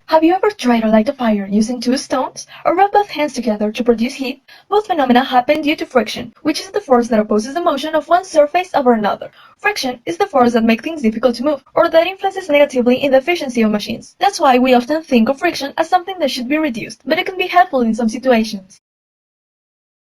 Have you ever tried to light a fire using two stones, or rub both hands together to produce heat? Both phenomena happen due to friction, which is the force that opposes the motion of one surface over another. Friction is the force that makes things difficult to move, or that influences negatively in the efficiency of machines. That's why we often think of friction as something that should be reduced, but it can be helpful in some situations.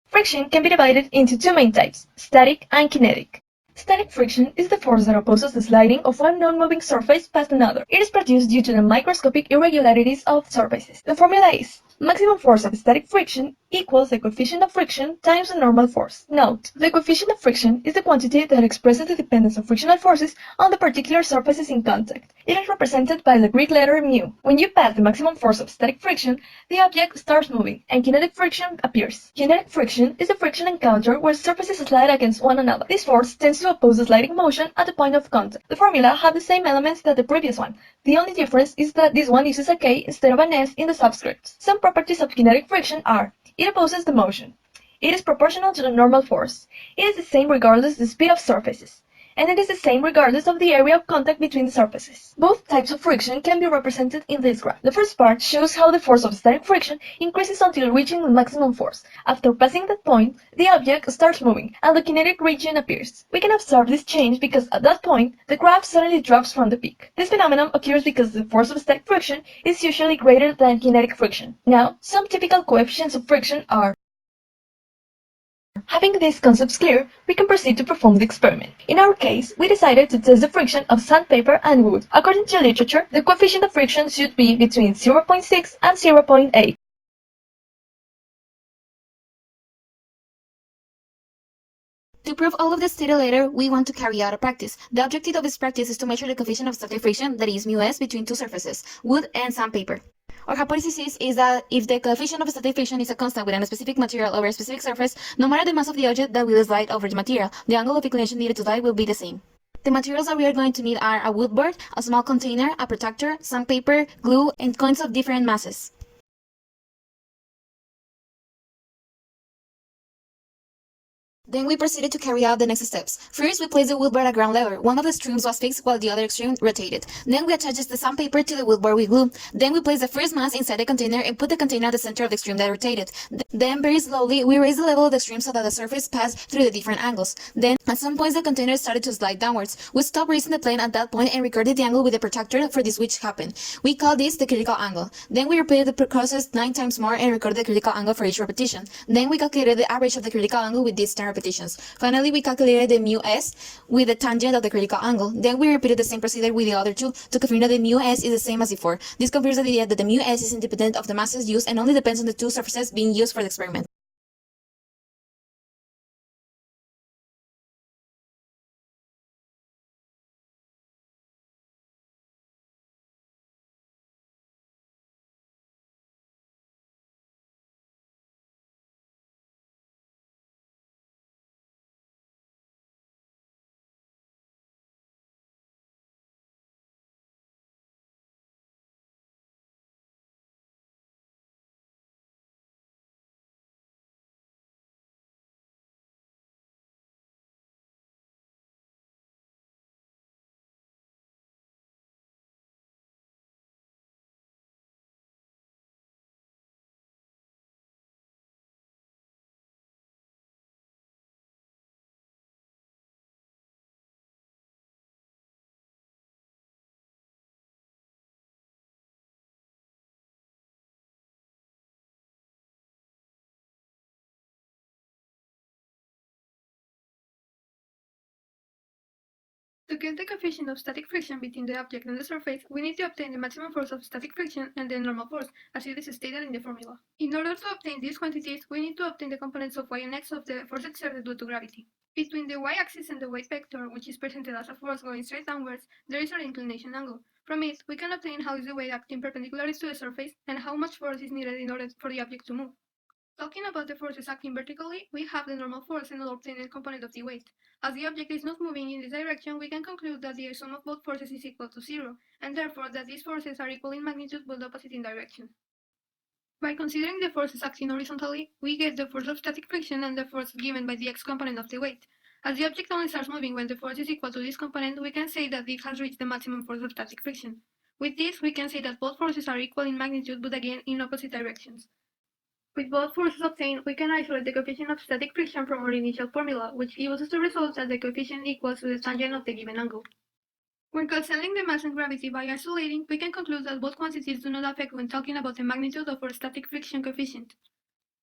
Friction can be divided into two main types, static and kinetic. Static friction is the force that opposes the sliding of one non-moving surface past another. It is produced due to the microscopic irregularities of surfaces. The formula is maximum force of static friction equals the coefficient of friction times the normal force. Note, the coefficient of friction is the quantity that expresses the dependence of frictional forces on the particular surfaces in contact. It is represented by the Greek letter mu. When you pass the maximum force of static friction, the object starts moving, and kinetic friction appears. Kinetic friction is the friction encounter where surfaces slide against one another. This force tends to oppose the sliding motion at the point of contact. The formula had the same elements that the previous one. The only difference is that this one uses a K instead of an S in the subscript. Some properties of kinetic friction are: it opposes the motion. It is proportional to the normal force. It is the same regardless of the speed of surfaces. And it is the same regardless of the area of contact between the surfaces. Both types of friction can be represented in this graph. The first part shows how the force of static friction increases until reaching the maximum force. After passing that point, the object starts moving, and the kinetic region appears. We can observe this change because at that point, the graph suddenly drops from the peak. This phenomenon occurs because the force of static friction is usually greater than kinetic friction. Now, some typical coefficients of friction are: having these concepts clear, we can proceed to perform the experiment. In our case, we decided to test the friction of sandpaper and wood. According to literature, the coefficient of friction should be between 0.6 and 0.8. To prove all of this stated later, we want to carry out a practice. The objective of this practice is to measure the coefficient of static friction, that is μs, between two surfaces, wood and sandpaper. Our hypothesis is that if the coefficient of static friction is a constant with a specific material over a specific surface, no matter the mass of the object that will slide over the material, the angle of inclination needed to slide will be the same. The materials that we are going to need are a wood board, a small container, a protector, sandpaper, glue, and coins of different masses. Then we proceeded to carry out the next steps. First, we placed the wood board at ground level. One of the extremes was fixed while the other extreme rotated. Then we attached the sandpaper to the wood board with glue. Then we placed the first mass inside the container and put the container at the center of the extreme that rotated. Then, very slowly, we raised the level of the extreme so that the surface passed through the different angles. Then, at some points, the container started to slide downwards. We stopped raising the plane at that point and recorded the angle with the protractor for this which happened. We call this the critical angle. Then we repeated the process 9 times more and recorded the critical angle for each repetition. Then we calculated the average of the critical angle with these 10 repetitions. Finally, we calculated the μs with the tangent of the critical angle. Then we repeated the same procedure with the other two to confirm that the μs is the same as before. This confirms the idea that the μs is independent of the masses used and only depends on the two surfaces being used for the experiment. To get the coefficient of static friction between the object and the surface, we need to obtain the maximum force of static friction and the normal force, as it is stated in the formula. In order to obtain these quantities, we need to obtain the components of y and x of the force exerted due to gravity. Between the y-axis and the weight vector, which is presented as a force going straight downwards, there is an inclination angle. From it, we can obtain how is the weight acting perpendicularly to the surface and how much force is needed in order for the object to move. Talking about the forces acting vertically, we have the normal force and the obtained component of the weight. As the object is not moving in this direction, we can conclude that the sum of both forces is equal to 0, and therefore that these forces are equal in magnitude but opposite in direction. By considering the forces acting horizontally, we get the force of static friction and the force given by the x component of the weight. As the object only starts moving when the force is equal to this component, we can say that it has reached the maximum force of static friction. With this, we can say that both forces are equal in magnitude, but again in opposite directions. With both forces obtained, we can isolate the coefficient of static friction from our initial formula, which gives us the result that the coefficient equals to the tangent of the given angle. When cancelling the mass and gravity by isolating, we can conclude that both quantities do not affect when talking about the magnitude of our static friction coefficient.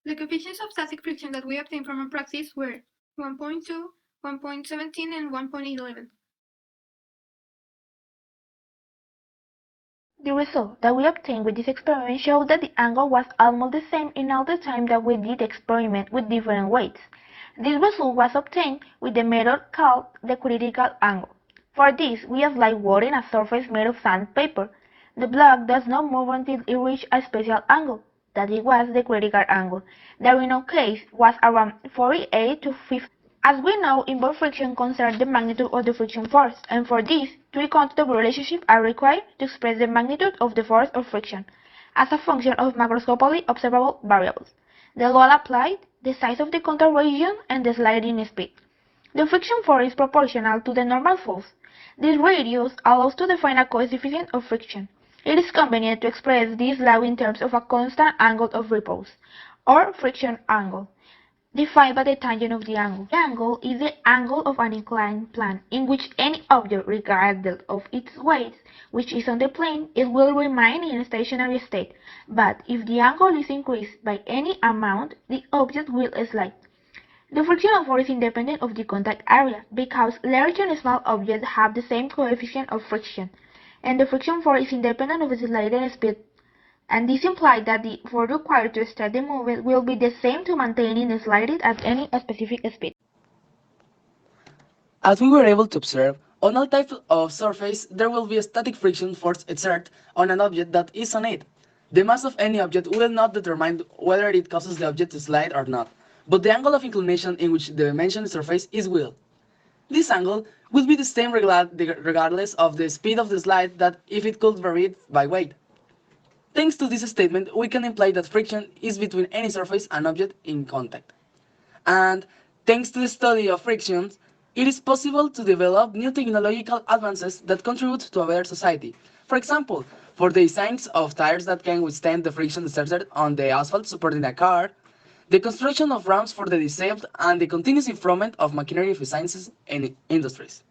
The coefficients of static friction that we obtained from our practice were 1.2, 1.17, and 1.11. The result that we obtained with this experiment showed that the angle was almost the same in all the time that we did the experiment with different weights. This result was obtained with the method called the critical angle. For this, we apply water in a surface made of sandpaper. The block does not move until it reaches a special angle, that it was the critical angle. The Reno case was around 48 to 50. As we know, involved friction concerns the magnitude of the friction force, and for this, three quantitative relationships are required to express the magnitude of the force of friction as a function of macroscopically observable variables. The law applied, the size of the contact region, and the sliding speed. The friction force is proportional to the normal force. This radius allows to define a coefficient of friction. It is convenient to express this law in terms of a constant angle of repose, or friction angle, defined by the tangent of the angle. The angle is the angle of an inclined plane in which any object, regardless of its weight, which is on the plane, it will remain in a stationary state. But if the angle is increased by any amount, the object will slide. The frictional force is independent of the contact area because large and small objects have the same coefficient of friction, and the friction force is independent of the sliding speed. And this implies that the force required to start the movement will be the same to maintaining it sliding at any specific speed. As we were able to observe, on all types of surface there will be a static friction force exerted on an object that is on it. The mass of any object will not determine whether it causes the object to slide or not, but the angle of inclination in which the mentioned surface is will. This angle will be the same regardless of the speed of the slide that if it could vary by weight. Thanks to this statement, we can imply that friction is between any surface and object in contact. And thanks to the study of frictions, it is possible to develop new technological advances that contribute to a better society. For example, for the designs of tires that can withstand the friction exerted on the asphalt supporting a car, the construction of ramps for the disabled, and the continuous improvement of machinery efficiencies in industries.